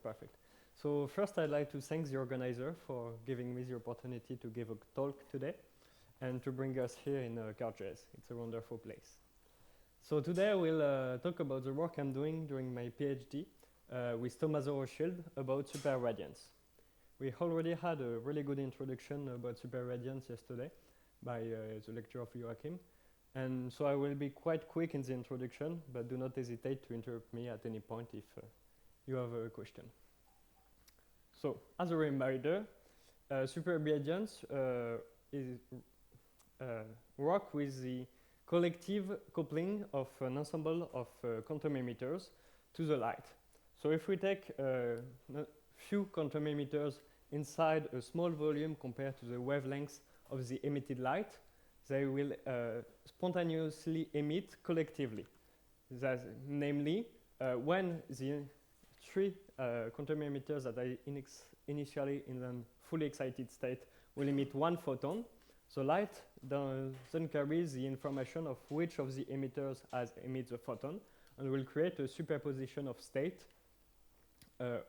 perfect. So first I'd like to thank the organizer for giving me the opportunity to give a talk today and to bring us here in Cargèse. It's a wonderful place. So today I will talk about the work I'm doing during my PhD with Laszlo Rassaert about Supperradiance. We already had a really good introduction about Supperradiance yesterday by the lecture of Joachim. And so I will be quite quick in the introduction, but do not hesitate to interrupt me at any point if you have a question. So, as a reminder, Supperradiance is work with the collective coupling of an ensemble of quantum emitters to the light. So if we take a few quantum emitters inside a small volume compared to the wavelengths of the emitted light, they will spontaneously emit collectively. That's namely, when the three quantum emitters that are initially in a fully excited state will emit one photon, the light then carries the information of which of the emitters has emitted the photon and will create a superposition of state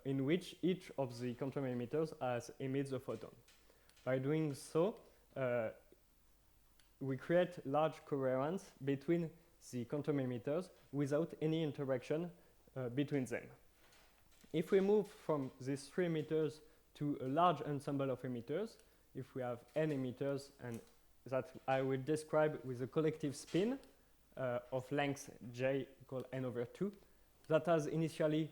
in which each of the quantum emitters has emitted the photon. By doing so, we create large coherence between the quantum emitters without any interaction between them. If we move from these three emitters to a large ensemble of emitters, if we have n emitters, and that I will describe with a collective spin of length j equal n over 2, that has initially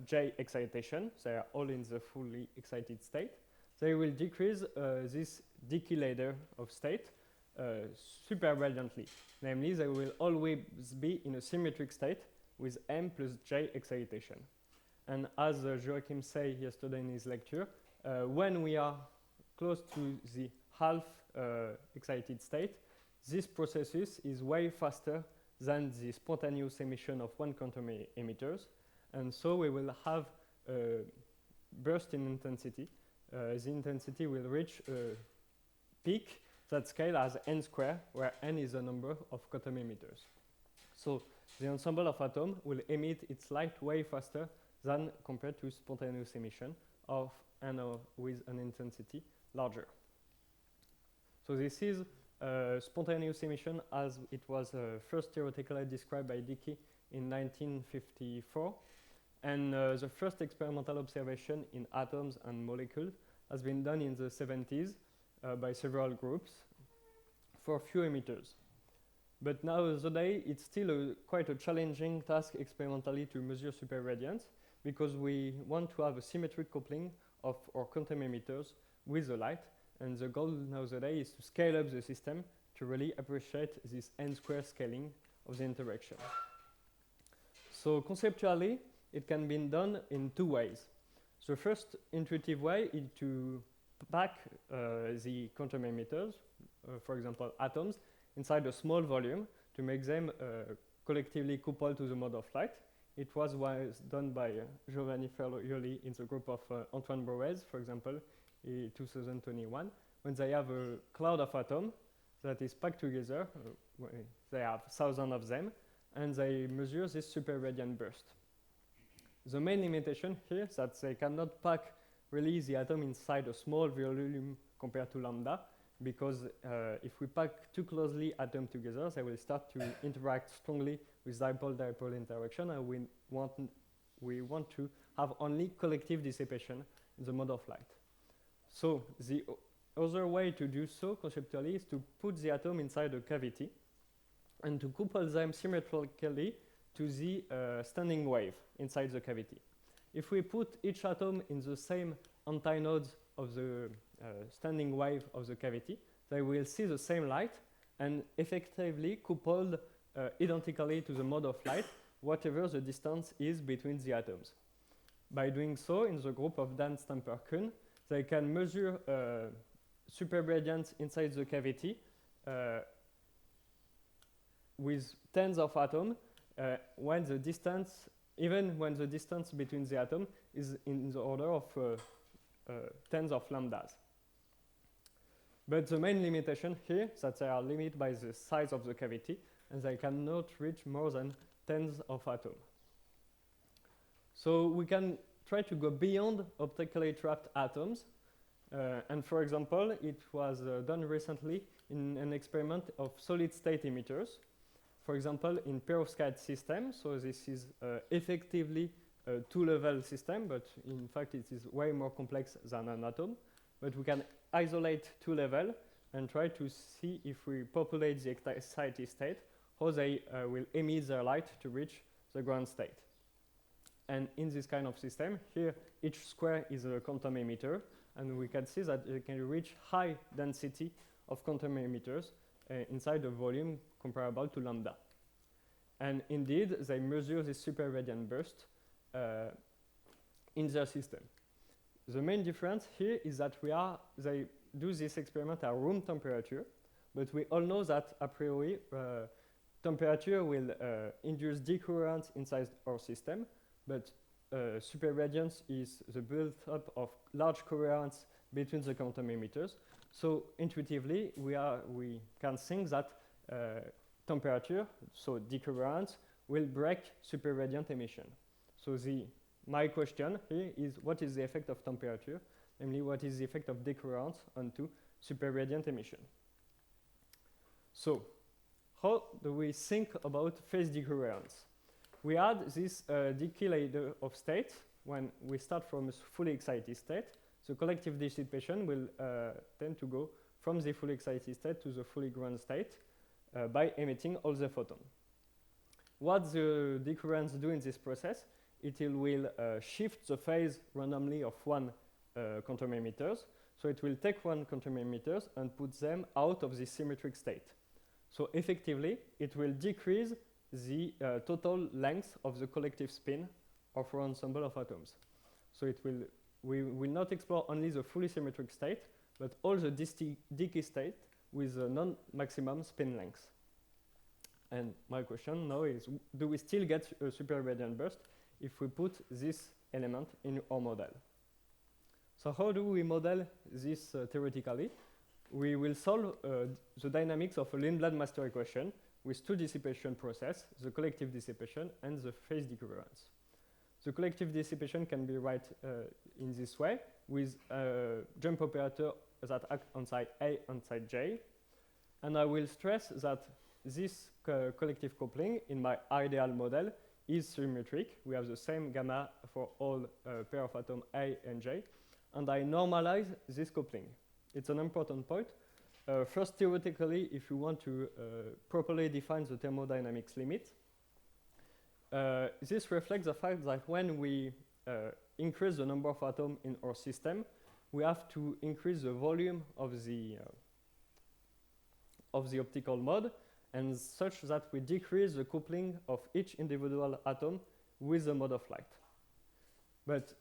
j excitation, they are all in the fully excited state, they will decrease this decay ladder of state super radiantly. Namely, they will always be in a symmetric state with m plus j excitation. And as Joachim said yesterday in his lecture, when we are close to the half excited state, this process is way faster than the spontaneous emission of one quantum emitters. And so we will have a burst in intensity. The intensity will reach a peak that scale as n square, where n is the number of quantum emitters. So the ensemble of atoms will emit its light way faster than compared to spontaneous emission of n with an intensity larger. So this is spontaneous emission as it was first theoretically described by Dickey in 1954. And the first experimental observation in atoms and molecules has been done in the 70s by several groups for few emitters. But nowadays, it's still quite a challenging task experimentally to measure superradiance because we want to have a symmetric coupling of our quantum emitters with the light. And the goal nowadays is to scale up the system to really appreciate this n square scaling of the interaction. So conceptually, it can be done in two ways. The first intuitive way is to pack the quantum emitters, for example atoms, inside a small volume to make them collectively coupled to the mode of light. It was done by Giovanni Ferraioli in the group of Antoine Brouez, for example, in 2021, when they have a cloud of atoms that is packed together. They have thousands of them, and they measure this superradiant burst. The main limitation here is that they cannot pack really the atom inside a small volume compared to lambda, because if we pack too closely atoms together, they will start to interact strongly with dipole-dipole interaction, and we want to have only collective dissipation in the mode of light. So the other way to do so conceptually is to put the atom inside a cavity and to couple them symmetrically to the standing wave inside the cavity. If we put each atom in the same antinodes of the standing wave of the cavity, they will see the same light and effectively coupled identically to the mode of light, whatever the distance is between the atoms. By doing so, in the group of Dan Stamper-Kuhn, they can measure superradiance inside the cavity with tens of atoms when the distance, even when the distance between the atoms is in the order of tens of lambdas. But the main limitation here is that they are limited by the size of the cavity, and they cannot reach more than tens of atoms. So we can try to go beyond optically trapped atoms. And for example, it was done recently in an experiment of solid-state emitters. For example, in perovskite system, so this is effectively a two-level system, but in fact it is way more complex than an atom. But we can isolate two levels and try to see if we populate the excited state, how they will emit their light to reach the ground state. And in this kind of system, here each square is a quantum emitter, and we can see that it can reach high density of quantum emitters inside a volume comparable to lambda. And indeed, they measure this super radiant burst in their system. The main difference here is that they do this experiment at room temperature, but we all know that a priori temperature will induce decoherence inside our system, but superradiance is the build-up of large coherence between the quantum emitters. So intuitively, we can think that temperature, so decoherence, will break superradiant emission. So my question here is, what is the effect of temperature? Namely, what is the effect of decoherence onto superradiant emission? So how do we think about phase decoherence? We had this decay ladder of state. When we start from a fully excited state, the collective dissipation will tend to go from the fully excited state to the fully ground state by emitting all the photons. What the decoherence do in this process, it will shift the phase randomly of one quantum emitters. So it will take one quantum emitters and put them out of the symmetric state. So effectively, it will decrease the total length of the collective spin of our ensemble of atoms. So we will not explore only the fully symmetric state, but all the decay state with a non-maximum spin length. And my question now is, do we still get a super radiant burst if we put this element in our model? So how do we model this theoretically? We will solve the dynamics of a Lindblad master equation with two dissipation processes, the collective dissipation and the phase decoherence. The collective dissipation can be written in this way, with a jump operator that acts on side A and side J. And I will stress that this collective coupling in my ideal model is symmetric. We have the same gamma for all pair of atoms A and J. And I normalize this coupling. It's an important point. First, theoretically, if you want to properly define the thermodynamics limit, this reflects the fact that when we increase the number of atoms in our system, we have to increase the volume of the optical mode, and such that we decrease the coupling of each individual atom with the mode of light. But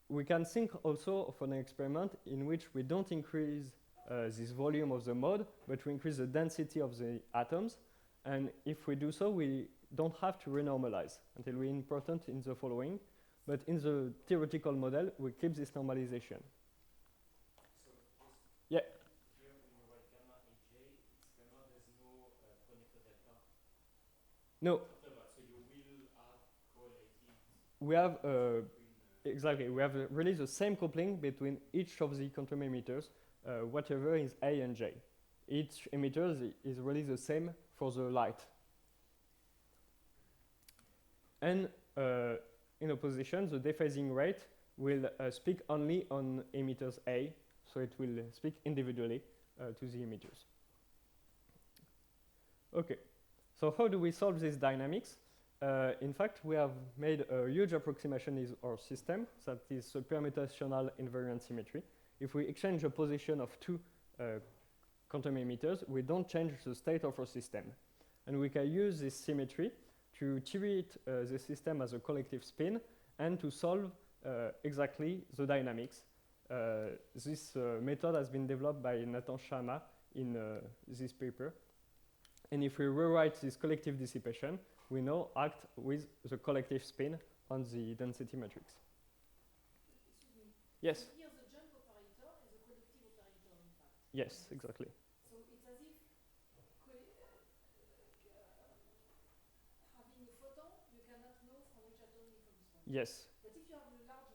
we can think also of an experiment in which we don't increase this volume of the mode, but we increase the density of the atoms. And if we do so, we don't have to renormalize until we're important in the following. But in the theoretical model, we keep this normalization. So yeah. Here when you write gamma AJ, it's gamma, there's no connector delta. No. So you will have correlated. We have exactly. We have really the same coupling between each of the quantum emitters, whatever is A and J. Each emitter is really the same for the light. And in opposition, the dephasing rate will speak only on emitters A, so it will speak individually to the emitters. Okay, so how do we solve this dynamics? In fact, we have made a huge approximation in our system, that is a permutational invariant symmetry. If we exchange the position of two quantum emitters, we don't change the state of our system. And we can use this symmetry to treat the system as a collective spin and to solve exactly the dynamics. This method has been developed by Nathan Sharma in this paper. And if we rewrite this collective dissipation, we now act with the collective spin on the density matrix. Excuse me. Yes? So here the jump operator is a collective operator, in fact. Yes, exactly. So it's as if having a photon, you cannot know from which atom it comes from. Yes. But if you have a large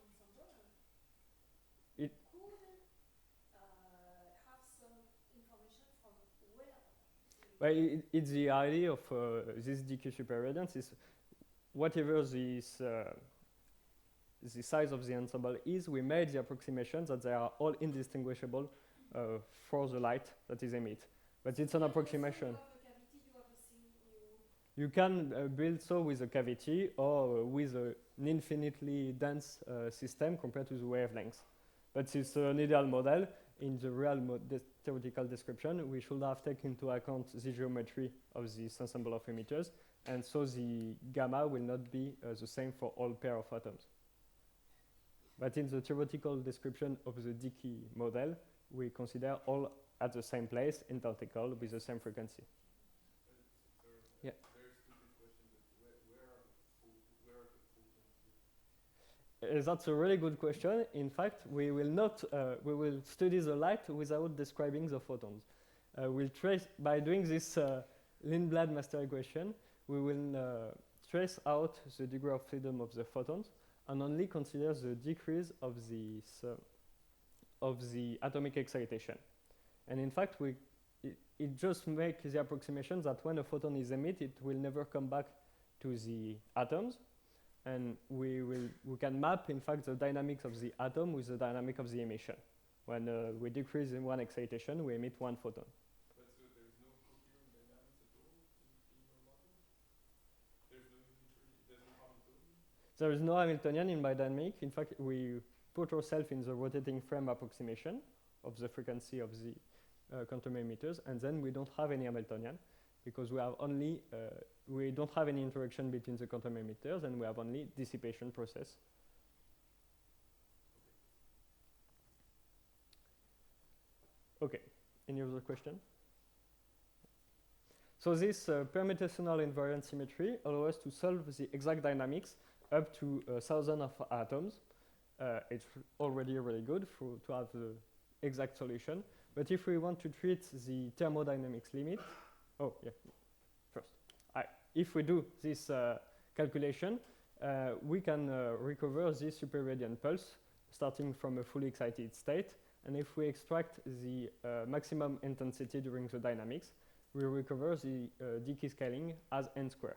It- could have some information from where. Well, it's the idea of this decay superradiance is whatever this the size of the ensemble is, we made the approximation that they are all indistinguishable for the light that is emitted. But it's an approximation. You have a cavity, you have a thing, You can build so with a cavity or with an infinitely dense system compared to the wavelengths. But it's an ideal model. In the real theoretical description, we should have taken into account the geometry of this ensemble of emitters, and so the gamma will not be the same for all pair of atoms. But in the theoretical description of the decay model, we consider all at the same place, identical, with the same frequency. Yeah. Very stupid question, but where are the photons? That's a really good question. In fact, we will study the light without describing the photons. We'll trace, by doing this Lindblad master equation, we will trace out the degree of freedom of the photons and only consider the decrease of the atomic excitation. And in fact, it just makes the approximation that when a photon is emitted, it will never come back to the atoms. And we can map, in fact, the dynamics of the atom with the dynamic of the emission. When we decrease in one excitation, we emit one photon. But so there's no coherent dynamics at all in your model? There's no Hamiltonian? There is no Hamiltonian in biodynamic. In fact, we put ourselves in the rotating frame approximation of the frequency of the quantum emitters, and then we don't have any Hamiltonian because we have only we don't have any interaction between the quantum emitters, and we have only dissipation process. Okay, any other question? So this permutational invariant symmetry allows us to solve the exact dynamics up to 1,000 of atoms. It's already really good to have the exact solution. But if we want to treat the thermodynamics limit, first, if we do this calculation, we can recover this superradiant pulse starting from a fully excited state. And if we extract the maximum intensity during the dynamics, we recover the decay scaling as n squared.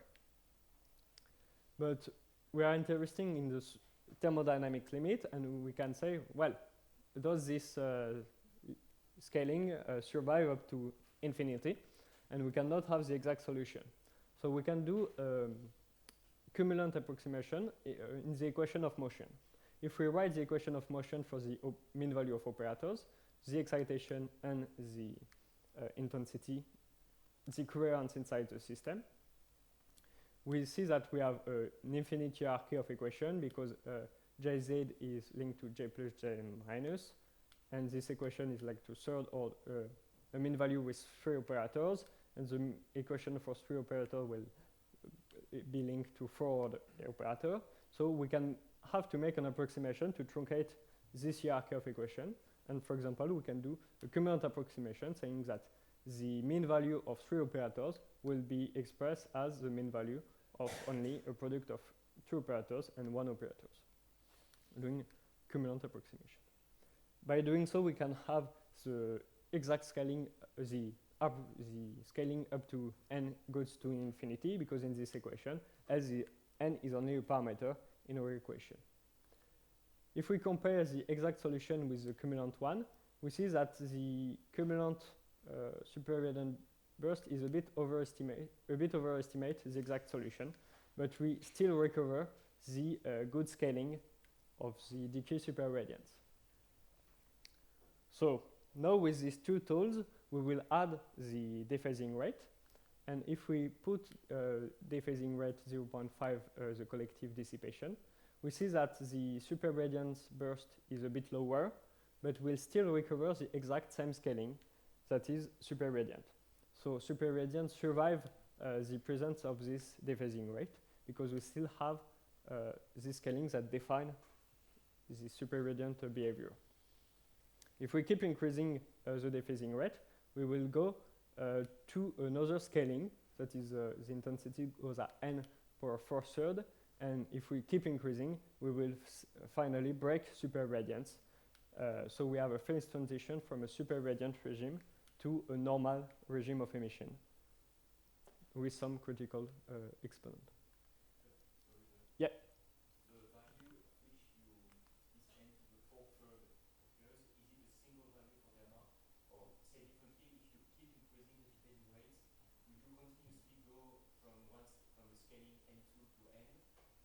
But we are interested in the thermodynamic limit, and we can say, well, does this scaling survive up to infinity? And we cannot have the exact solution. So we can do cumulant approximation in the equation of motion. If we write the equation of motion for the mean value of operators, the excitation and the intensity, the coherence inside the system, we see that we have an infinite hierarchy of equation because Jz is linked to J plus J minus, and this equation is like to third or a mean value with 3 operators, and the equation for 3 operator will be linked to 4 operator. So we can have to make an approximation to truncate this hierarchy of equation. And for example, we can do a cumulant approximation saying that the mean value of 3 operators will be expressed as the mean value of only a product of 2 operators and 1 operators, doing cumulant approximation. By doing so, we can have the exact scaling, the scaling up to n goes to infinity, because in this equation, as the n is only a parameter in our equation. If we compare the exact solution with the cumulant one, we see that the cumulant superradiant burst is a bit overestimate the exact solution, but we still recover the good scaling of the decay superradiance. So now with these two tools, we will add the dephasing rate, and if we put dephasing rate 0.5 the collective dissipation, we see that the superradiance burst is a bit lower, but we'll still recover the exact same scaling, that is superradiant. So superradiant survive the presence of this dephasing rate because we still have this scaling that define the superradiant behavior. If we keep increasing the dephasing rate, we will go to another scaling, that is the intensity goes at n power 4/3, and if we keep increasing, we will finally break superradiance So we have a phase transition from a super radiant regime to a normal regime of emission with some critical exponent. Yeah. The value which you is n to the 4/3 occurs, is it a single value for gamma? Or say differently, if you keep increasing the different rates, would you continuously go from the scaling n2 to n?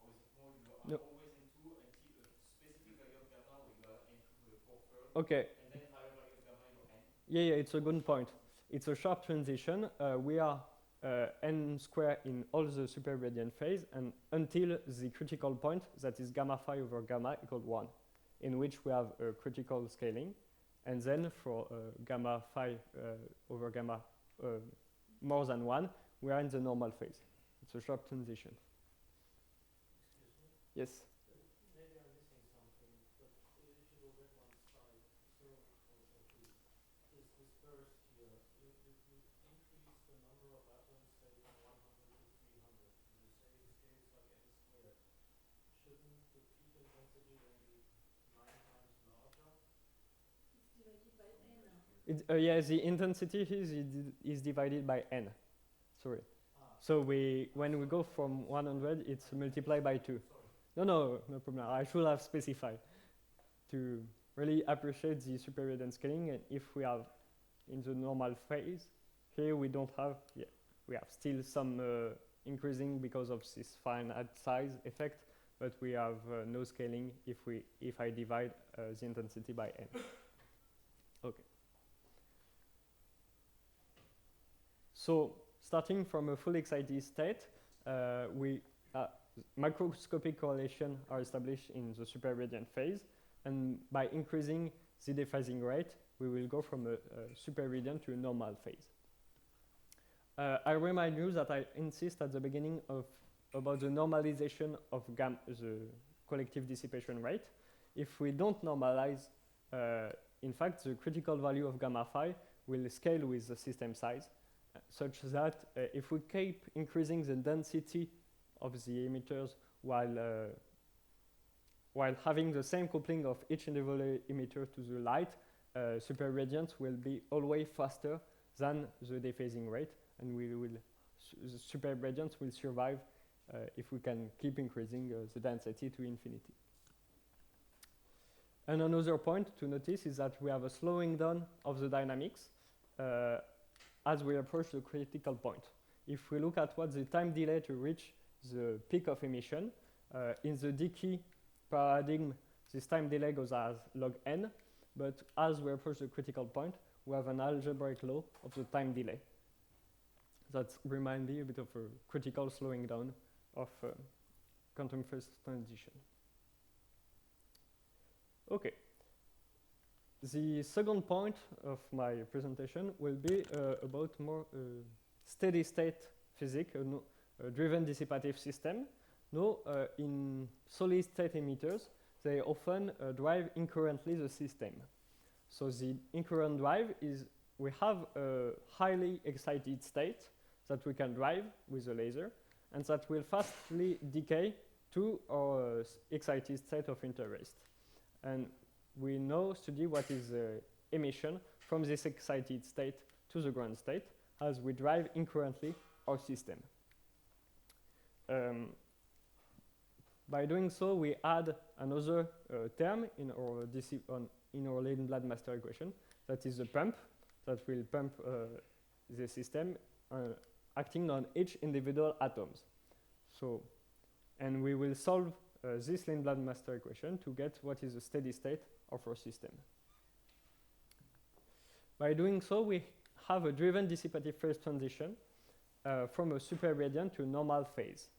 Or is it more you are No. always n2 until a specific value of gamma where you are n to the 4/3? Okay. And then higher value of gamma you're n? Yeah, it's a good point. It's a sharp transition. We are n square in all the super radiant phase and until the critical point, that is gamma phi over gamma equal 1, in which we have a critical scaling. And then for gamma phi over gamma more than 1, we are in the normal phase. It's a sharp transition. Excuse me? Yes? Maybe I'm missing something, but if you go back one slide, so this burst here, you increase the number of atoms, say, from 100 to 300. You say it scales like n squared. Shouldn't the peak intensity then be 9 times larger? It's divided by n. Yeah, the intensity is divided by n. Sorry. So when we go from 100, it's multiplied by 2. Sorry. No problem. I should have specified to really appreciate the super radiant scaling. And if we have in the normal phase, here we don't have, we have still some increasing because of this finite size effect, but we have no scaling if I divide the intensity by n. Okay. So starting from a full excited state, macroscopic correlation are established in the super radiant phase, and by increasing the dephasing rate, we will go from a super radiant to a normal phase. I remind you that I insist at the beginning about the normalization of the collective dissipation rate. If we don't normalize, in fact, the critical value of gamma phi will scale with the system size, such that if we keep increasing the density of the emitters while having the same coupling of each individual emitter to the light, super radiance will be always faster than the dephasing rate, and the super radiance will survive if we can keep increasing the density to infinity. And another point to notice is that we have a slowing down of the dynamics as we approach the critical point. If we look at what's the time delay to reach the peak of emission, in the decay paradigm, this time delay goes as log n, but as we approach the critical point, we have an algebraic law of the time delay. That reminds me a bit of a critical slowing down of quantum phase transition. Okay. The second point of my presentation will be about more steady state physics, a driven dissipative system. Now, in solid state emitters, they often drive incurrently the system. So the incurrent drive is we have a highly excited state that we can drive with a laser, and that will fastly decay to our excited state of interest. And we now study what is emission from this excited state to the ground state as we drive incurrently our system. By doing so, we add another term in our Leydenblatt master equation, that is the pump, that will pump the system acting on each individual atoms. So, and we will solve this Leydenblatt master equation to get what is the steady state of our system. By doing so, we have a driven dissipative phase transition from a super radiant to a normal phase.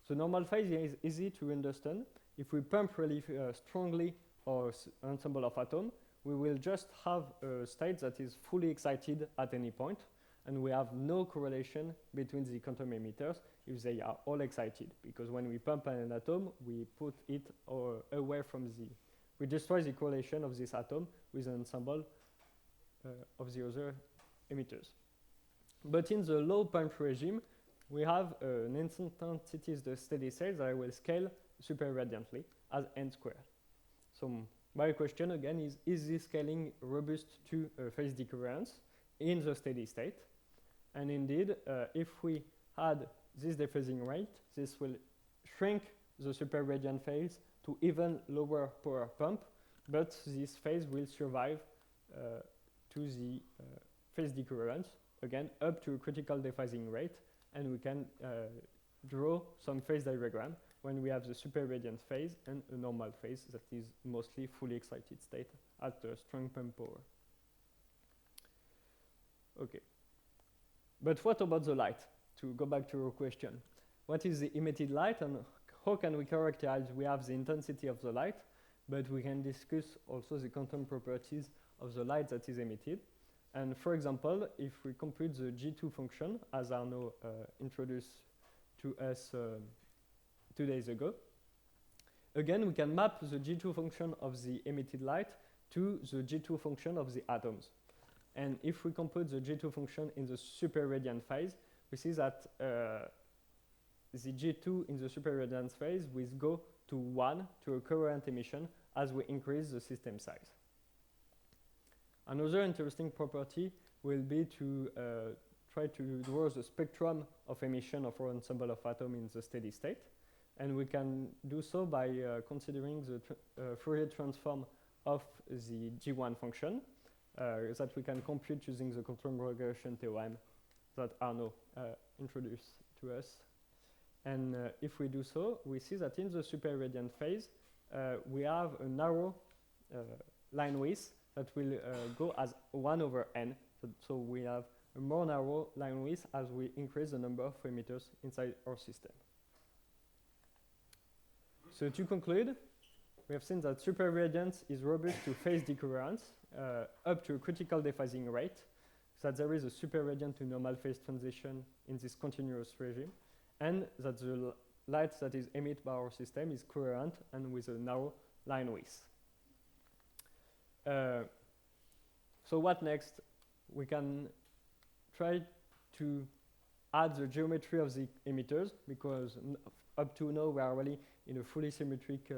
The normal phase is easy to understand. If we pump really strongly our ensemble of atoms, we will just have a state that is fully excited at any point, and we have no correlation between the quantum emitters if they are all excited, because when we pump an atom, we put it away from we destroy the correlation of this atom with an ensemble of the other emitters. But in the low pump regime, we have an intensity is the steady state that I will scale super radiantly as n squared. So My question again is this scaling robust to phase decoherence in the steady state? And indeed, if we had this dephasing rate, this will shrink the superradiant phase to even lower power pump, but this phase will survive to the phase decoherence, again, up to a critical dephasing rate, and we can draw some phase diagram when we have the superradiant phase and a normal phase that is mostly fully excited state at a strong pump power. Okay. But what about the light? To go back to your question. What is the emitted light and how can we characterize? We have the intensity of the light, but we can discuss also the quantum properties of the light that is emitted. And for example, if we compute the G2 function, as Arnaud introduced to us 2 days ago, again, we can map the G2 function of the emitted light to the G2 function of the atoms. And if we compute the G2 function in the superradiant phase, we see that the G2 in the superradiance phase will go to 1 to a coherent emission as we increase the system size. Another interesting property will be to try to draw the spectrum of emission of our ensemble of atoms in the steady state. And we can do so by considering the Fourier transform of the G1 function that we can compute using the quantum regression theorem that Arnaud introduced to us. And if we do so, we see that in the superradiant phase, we have a narrow line width that will go as 1 over n. So we have a more narrow line width as we increase the number of emitters inside our system. So to conclude, we have seen that superradiance is robust to phase decoherence up to a critical dephasing rate, so that there is a superradiant to normal phase transition in this continuous regime, and that the light that is emitted by our system is coherent and with a narrow line width. So what next? We can try to add the geometry of the emitters, because up to now we are really in a fully symmetric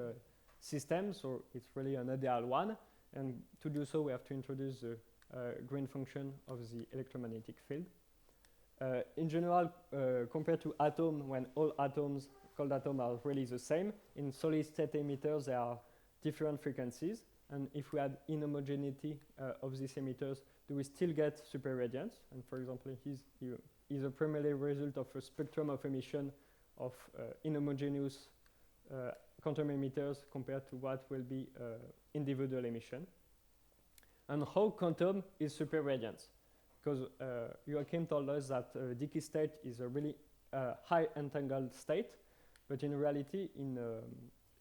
system, so it's really an ideal one. And to do so, we have to introduce the green function of the electromagnetic field. In general, compared to atom, when all atoms, cold atoms, are really the same, in solid state emitters there are different frequencies. And if we add inhomogeneity of these emitters, do we still get superradiance? And for example, is a primarily result of a spectrum of emission of inhomogeneous quantum emitters compared to what will be individual emission. And how quantum is superradiance? Because Joachim told us that decay state is a really high entangled state, but in reality, in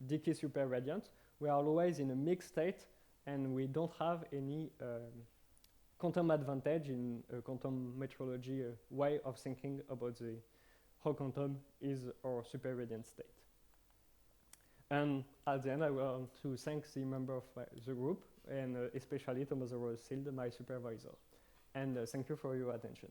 decay superradiance, we are always in a mixed state, and we don't have any quantum advantage in a quantum metrology way of thinking about how quantum is our superradiant state. And at the end, I want to thank the member of the group, and especially Thomas Rothschild, my supervisor. And thank you for your attention.